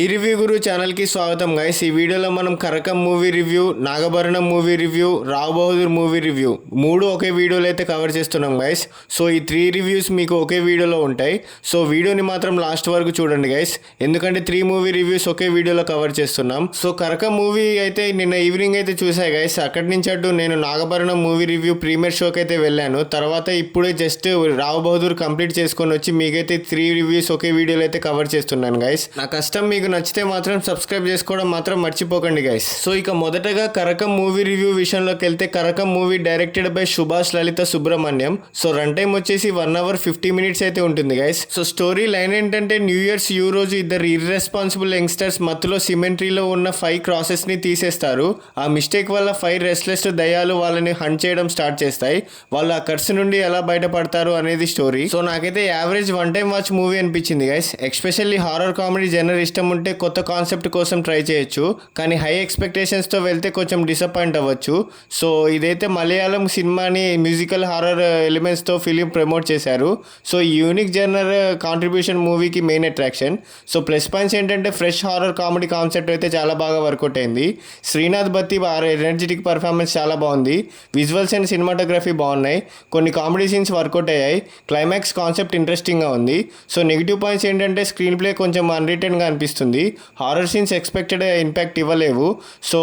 ఈ రివ్యూ గురు ఛానల్కి స్వాగతం గైస్. ఈ వీడియోలో మనం Karakam movie review, Nagabharanam movie review, Rao Bahadur movie review మూడు ఒకే వీడియోలో అయితే కవర్ చేస్తున్నాం గైస్. సో ఈ 3 రివ్యూస్ మీకు ఒకే వీడియోలో ఉంటాయి. సో వీడియోని మాత్రం లాస్ట్ వరకు చూడండి గైస్, ఎందుకంటే 3 మూవీ రివ్యూస్ ఒకే వీడియోలో కవర్ చేస్తున్నాం. సో కరకం మూవీ అయితే నిన్న ఈవినింగ్ అయితే చూసాయి గైస్. అక్కడి నుంచి అటు నేను నాగభరణం మూవీ రివ్యూ ప్రీమియర్ షోకి అయితే వెళ్ళాను. తర్వాత ఇప్పుడే జస్ట్ రావ్ బహదూర్ కంప్లీట్ చేసుకొని వచ్చి మీకైతే 3 రివ్యూస్ ఒకే వీడియోలో అయితే కవర్ చేస్తున్నాను గైస్. నా కష్టం మీకు నచ్చితే మాత్రం సబ్స్క్రైబ్ చేసుకోవడం మాత్రం మర్చిపోకండి గైస్. సో ఇక మొదటగా కరకం మూవీ రివ్యూ విషయంలోకి వెళ్తే, Karakam movie directed by Subhash Lalitha Subrahmanyam. So run time వచ్చేసి 1 hour 50 minutes అయితే ఉంటుంది గైస్. సో స్టోరీ లైన్ ఏంటంటే, న్యూ ఇయర్స్ యూ రోజు ఇద్దరు ఇర్రెస్పాన్సిబుల్ యంగ్స్టర్స్ మత్తులో సిమెంట్రీలో ఉన్న 5 crosses ని తీసేస్తారు. ఆ మిస్టేక్ వల్ల 5 రెస్ట్లెస్ దయ్యాలు వాళ్ళని హంట్ చేయడం స్టార్ట్ చేస్తాయి. వాళ్ళు ఆ కర్సు నుండి ఎలా బయటపడతారు అనేది స్టోరీ. సో నాకైతే యావరేజ్ 1 time వాచ్ మూవీ అనిపించింది గైస్. ఎస్పెషల్లీ హారర్ కామెడీ జనర్ ఇష్టం ఉంటే కొత్త కాన్సెప్ట్ కోసం ట్రై చేయొచ్చు, కానీ హై ఎక్స్పెక్టేషన్స్తో వెళ్తే కొంచెం డిసప్పాయింట్ అవ్వచ్చు. సో ఇదైతే మలయాళం సినిమాని మ్యూజికల్ హారర్ ఎలిమెంట్స్తో ఫిలిం ప్రమోట్ చేశారు. సో ఈ యూనిక్ జనర్ కాంట్రిబ్యూషన్ మూవీకి main attraction. So plus points ఏంటంటే, ఫ్రెష్ హారర్ కామెడీ కాన్సెప్ట్ అయితే చాలా బాగా వర్కౌట్ అయింది. శ్రీనాథ్ బత్తి ఎనర్జెటిక్ పర్ఫార్మెన్స్ చాలా బాగుంది. విజువల్స్ అండ్ సినిమాటోగ్రఫీ బాగున్నాయి. కొన్ని కామెడీ సీన్స్ వర్కౌట్ అయ్యాయి. క్లైమాక్స్ కాన్సెప్ట్ ఇంట్రెస్టింగ్గా ఉంది. సో నెగిటివ్ పాయింట్స్ ఏంటంటే, స్క్రీన్ ప్లే కొంచెం అన్రిటర్న్గా అనిపిస్తుంది. హారర్ సీన్స్ ఎక్స్పెక్టెడ్ ఇంపాక్ట్ ఇవ్వలేవు. సో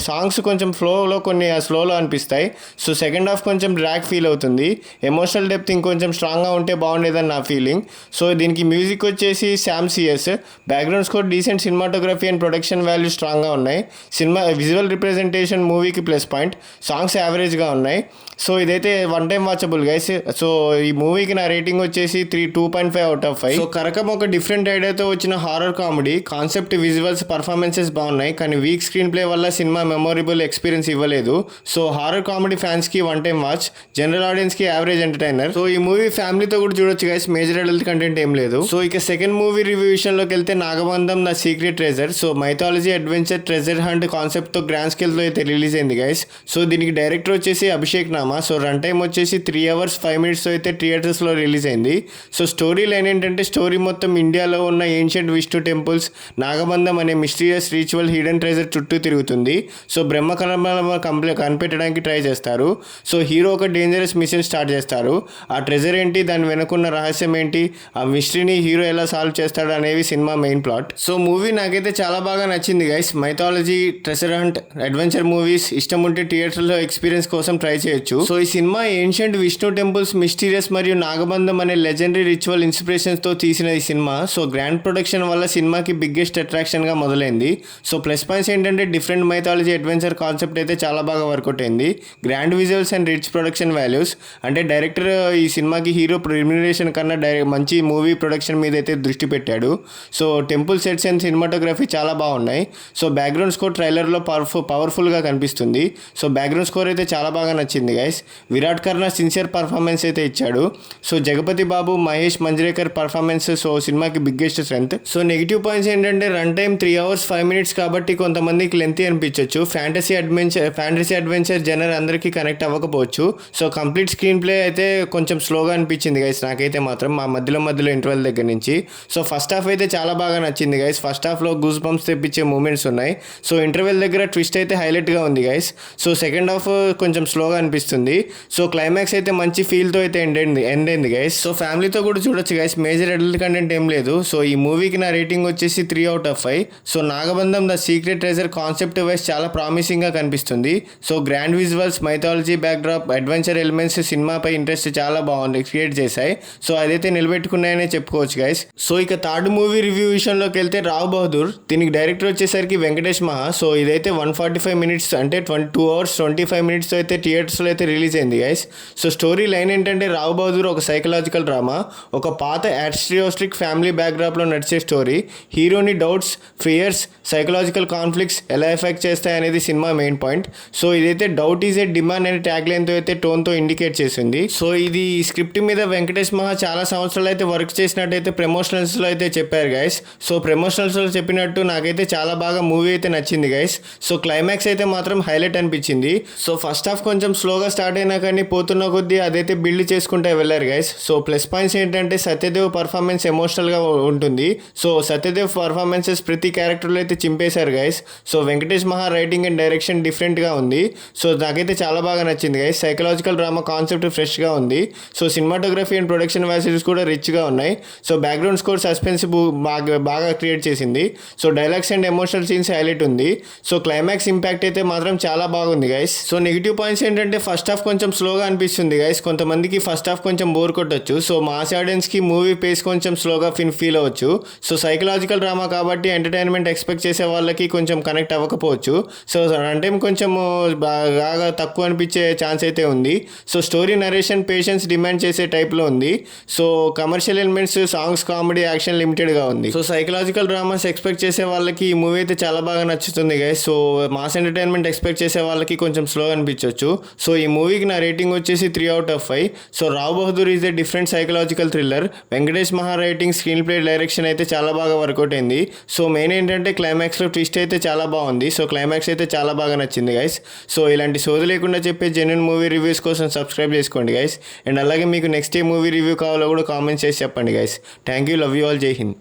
సాంగ్స్ కొంచెం ఫ్లోలో కొన్ని స్లోలో అనిపిస్తాయి. సో సెకండ్ హాఫ్ కొంచెం డ్రాక్ ఫీల్ అవుతుంది. ఎమోషనల్ డెప్త్ ఇంకొంచెం స్ట్రాంగ్గా ఉంటే బాగుండేదని నా ఫీలింగ్. సో దీనికి మ్యూజిక్ వచ్చేసి Sam CS. Background score decent, cinematography and production value స్ట్రాంగ్గా ఉన్నాయి. సినిమా విజువల్ రిప్రజెంటేషన్ మూవీకి ప్లస్ పాయింట్. సాంగ్స్ యావరేజ్గా ఉన్నాయి. సో ఇదైతే 1 time వాచబుల్ గైస్. సో ఈ మూవీకి నా రేటింగ్ వచ్చేసి 2.5 out of 5. సో కరకం ఒక డిఫరెంట్ ఐడియాతో వచ్చిన horror comedy. Concept, visuals, performances బాగున్నాయి, కానీ వీక్ స్క్రీన్ ప్లే వల్ల సినిమా మెమొరబుల్ ఎక్స్పీరియన్స్ ఇవ్వలేదు. సో హారర్ కామెడీ ఫ్యాన్స్కి 1 time వాచ్, జనరల్ ఆడియన్స్కి యావరేజ్ ఎంటర్టైనర్. సో ఈ మూవీ ఫ్యామిలీతో కూడా చూడొచ్చు గైస్. మేజర్ అడల్ట్ కంటెంట్ ఏం లేదు. సో ఇక సెకండ్ మూవీ రివ్యూ విషయంలోకి వెళ్తే, Nagabandham the secret treasure. So mythology adventure treasure hunt కాన్సెప్ట్తో గ్రాండ్ స్కేల్తో అయితే రిలీజ్ అయింది గైస్. సో దీనికి డైరెక్టర్ వచ్చేసి Abhishek Nama. So run time వచ్చేసి 3 hours 5 minutes అయితే థియేటర్స్లో రిలీజ్ అయింది. సో స్టోరీ లైన్ ఏంటంటే, స్టోరీ మొత్తం ఇండియాలో ఉన్న ఏన్షియంట్ విష్ణు టెంపుల్స్, నాగబంధం అనే మిస్టీరియస్ రిచువల్, హిడెన్ ట్రెజర్ చుట్టూ తిరుగుతుంది. సో బ్రహ్మ కనిపెట్టడానికి ట్రై చేస్తారు. సో హీరో ఒక డేంజరస్ మిషన్ స్టార్ట్ చేస్తారు. ఆ ట్రెజర్ ఏంటి, దాని వెనుకున్న రహస్యం ఏంటి, ఆ మిస్టరీని హీరో ఎలా సాల్వ్ చేస్తాడు అనేవి cinema main plot. So movie నాకైతే చాలా బాగా నచ్చింది guys. Mythology, treasure hunt, adventure movies ఇష్టం ఉంటే థియేటర్లో ఎక్స్పీరియన్స్ కోసం ట్రై చేయొచ్చు. సో ఈ cinema ancient Vishnu temples, mysterious మరియు నాగబంధం అనే లెజెండరీ రిచువల్ ఇన్స్పిరేషన్స్తో తీసిన ఈ సినిమా. సో గ్రాండ్ ప్రొడక్షన్ వల్ల సినిమాకి బిగ్గెస్ట్ అట్రాక్షన్గా మొదలైంది. సో ప్లస్ పాయింట్స్ ఏంటంటే, డిఫరెంట్ మైథాలజీ అడ్వెంచర్ కాన్సెప్ట్ అయితే చాలా బాగా వర్కౌట్ అయింది. Grand visuals and rich production values. అంటే డైరెక్టర్ ఈ సినిమాకి హీరో రెమ్యునరేషన్ కన్నా మంచి మూవీ ప్రొడక్షన్ మీద అయితే దృష్టి పెట్టాడు. So temple sets and cinematography చాలా బాగున్నాయి. సో బ్యాక్గ్రౌండ్ స్కోర్ ట్రైలర్లో పవర్ఫుల్గా కనిపిస్తుంది. సో బ్యాక్గ్రౌండ్ స్కోర్ అయితే చాలా బాగా నచ్చింది గైస్. విరాట్ కర్నా సిన్సియర్ పర్ఫార్మెన్స్ అయితే ఇచ్చాడు. సో జగపతి బాబు, మహేష్ మంజ్రేకర్ పర్ఫార్మెన్స్ సో సినిమాకి biggest strength. So negative points ఏంటంటే, రన్ టైం 3 hours 5 minutes కాబట్టి కొంతమందికి లెంతీ అనిపించవచ్చు. ఫ్యాంటసీ అడ్వెంచర్ జనర్ అందరికీ కనెక్ట్ అవ్వకపోవచ్చు. సో కంప్లీట్ స్క్రీన్ ప్లే అయితే కొంచెం స్లోగా అనిపించింది గైస్ నాకైతే మాత్రం, మా మధ్యలో ఇంటర్వెల్ దగ్గర నుంచి. సో ఫస్ట్ హాఫ్ అయితే చాలా బాగా నచ్చింది గైస్. ఫస్ట్ హాఫ్లో గూస్ బంప్స్ తెప్పించే మూమెంట్స్ ఉన్నాయి. సో ఇంటర్వెల్ దగ్గర ట్విస్ట్ అయితే హైలైట్గా ఉంది గైస్. సో సెకండ్ హాఫ్ కొంచెం స్లోగా అనిపిస్తుంది. సో క్లైమాక్స్ అయితే మంచి ఫీల్తో అయితే ఎండ్ అయింది గైస్. సో ఫ్యామిలీతో కూడా చూడొచ్చు గైస్. మేజర్ అడల్ట్ కంటెంట్ ఏం లేదు. సో ఈ మూవీకి నా రేటింగ్ వచ్చేసి 3 out of 5. So Nagabandham the secret treasure concept wise చాలా ప్రామిసింగ్గా కనిపిస్తుంది. So grand visuals, mythology backdrop, adventure elements సినిమాపై ఇంట్రెస్ట్ చాలా బాగుంది క్రియేట్ చేశాయి. సో అదైతే నిలబెట్టుకున్నాయనే చెప్పుకోవచ్చు గైస్. సో ఇక థర్డ్ మూవీ రివ్యూ విషయంలోకి వెళ్తే, రావ్ బహదూర్. దీనికి డైరెక్టర్ వచ్చేసరికి వెంకటేష్ మహా. సో ఇదైతే 145 minutes అంటే 2 hours 25 minutes అయితే థియేటర్స్లో అయితే రిలీజ్ అయింది గైస్. సో స్టోరీ లైన్ ఏంటంటే, రావ్ బహదూర్ ఒక సైకలాజికల్ డ్రామా. ఒక పాత యాస్ట్రియోస్టిక్ ఫ్యామిలీ బ్యాక్డ్రాప్లో నడిచే స్టోరీ. హీరోని డౌట్స్, ఫియర్స్, సైకలాజికల్ కాన్ఫ్లిక్ట్స్ ఎలా ఎఫెక్ట్ చేస్తాయనేది సినిమా మెయిన్ పాయింట్. సో ఇదైతే డౌట్ ఈజ్ ఏ డిమాండ్ అనే ట్యాగ్ లైన్తో అయితే టోన్తో ఇండికేట్ చేసింది. సో ఇది ఈ స్క్రిప్ట్ మీద వెంకటేష్ మహా చాలా సంవత్సరాలు అయితే వర్క్ చేసినట్టయితే ప్రమోషనల్స్లో అయితే చెప్పారు గైస్. సో ప్రమోషనల్స్లో చెప్పినట్టు నాకైతే చాలా బాగా మూవీ అయితే నచ్చింది గైస్. సో క్లైమాక్స్ అయితే మాత్రం హైలైట్ అనిపించింది. సో ఫస్ట్ హాఫ్ కొంచెం స్లోగా స్టార్ట్ అయినా కానీ పోతున్న కొద్దీ అదైతే బిల్డ్ చేసుకుంటే వెళ్ళారు గైస్. సో ప్లస్ పాయింట్స్ ఏంటంటే, సత్యదేవ్ పర్ఫార్మెన్స్ ఎమోషనల్గా ఉంటుంది. సో సత్యదేవ్ పర్ఫార్మెన్సెస్ ప్రతి క్యారెక్టర్లో అయితే చింపేశారు గైస్. సో వెంకటేష్ మహా రైటింగ్ అండ్ డైరెక్షన్ డిఫరెంట్గా ఉంది. సో నాకైతే చాలా బాగా నచ్చింది గైస్. సైకలాజికల్ డ్రామా కాన్సెప్ట్ ఫ్రెష్గా ఉంది. So cinematography and production values కూడా రిచ్గా ఉన్నాయి. సో బ్యాక్గ్రౌండ్ స్కోర్ సస్పెన్స్ బాగా క్రియేట్ చేసింది. So dialogues and emotional scenes highlight ఉంది. సో క్లైమాక్స్ ఇంపాక్ట్ అయితే మాత్రం చాలా బాగుంది గైస్. సో నెగిటివ్ పాయింట్స్ ఏంటంటే ఫస్ట్ హాఫ్ కొంచెం స్లోగా అనిపిస్తుంది గైస్. కొంతమందికి ఫస్ట్ హాఫ్ కొంచెం బోర్ కొట్టొచ్చు. సో మాస్ ఆడియన్స్కి మూవీ పేస్ కొంచెం స్లోగా ఫీల్ అవ్వచ్చు. సో సైకలాజికల్ డ్రామా కాబట్టి ఎంటర్టైన్మెంట్ ఎక్స్పెక్ట్ చేసే వాళ్ళకి కొంచెం కనెక్ట్ అవ్వకపోవచ్చు. సో రన్ టైం కొంచెం బాగా తక్కువ అనిపించే ఛాన్స్ అయితే ఉంది. So story narration patience demand చేసే టైప్లో ఉంది. So commercial elements, songs, comedy, action లిమిటెడ్గా ఉంది. సో సైకలాజికల్ డ్రామాస్ ఎక్స్పెక్ట్ చేసే వాళ్ళకి ఈ మూవీ అయితే చాలా బాగా నచ్చుతుంది guys. So mass entertainment expect చేసే వాళ్ళకి కొంచెం స్లో అనిపించవచ్చు. సో ఈ మూవీకి నా రేటింగ్ వచ్చేసి 3/5. So Rao Bahadur is a different psychological thriller. Venkatesh మహా రైటింగ్, స్క్రీన్ ప్లే, డైరెక్షన్ అయితే చాలా బాగా వర్కౌట్ అయింది. సో మెయిన్ ఏంటంటే క్లైమాక్స్లో ట్విస్ట్ అయితే చాలా బాగుంది. సో క్లైమాక్స్ అయితే చాలా బాగా నచ్చింది గైస్. సో ఇలాంటి సోది లేకుండా చెప్పే జెన్యూన్ మూవీ రివ్యూస్ కోసం సబ్స్క్రైబ్ చేసుకోండి గైస్. అండ్ అలాగే మీకు నెక్స్ట్ ఏ మూవీ రివ్యూ కావాలో కూడా కామెంట్స్ చేసి చెప్పండి guys. Thank you, love you all, జై హింద్.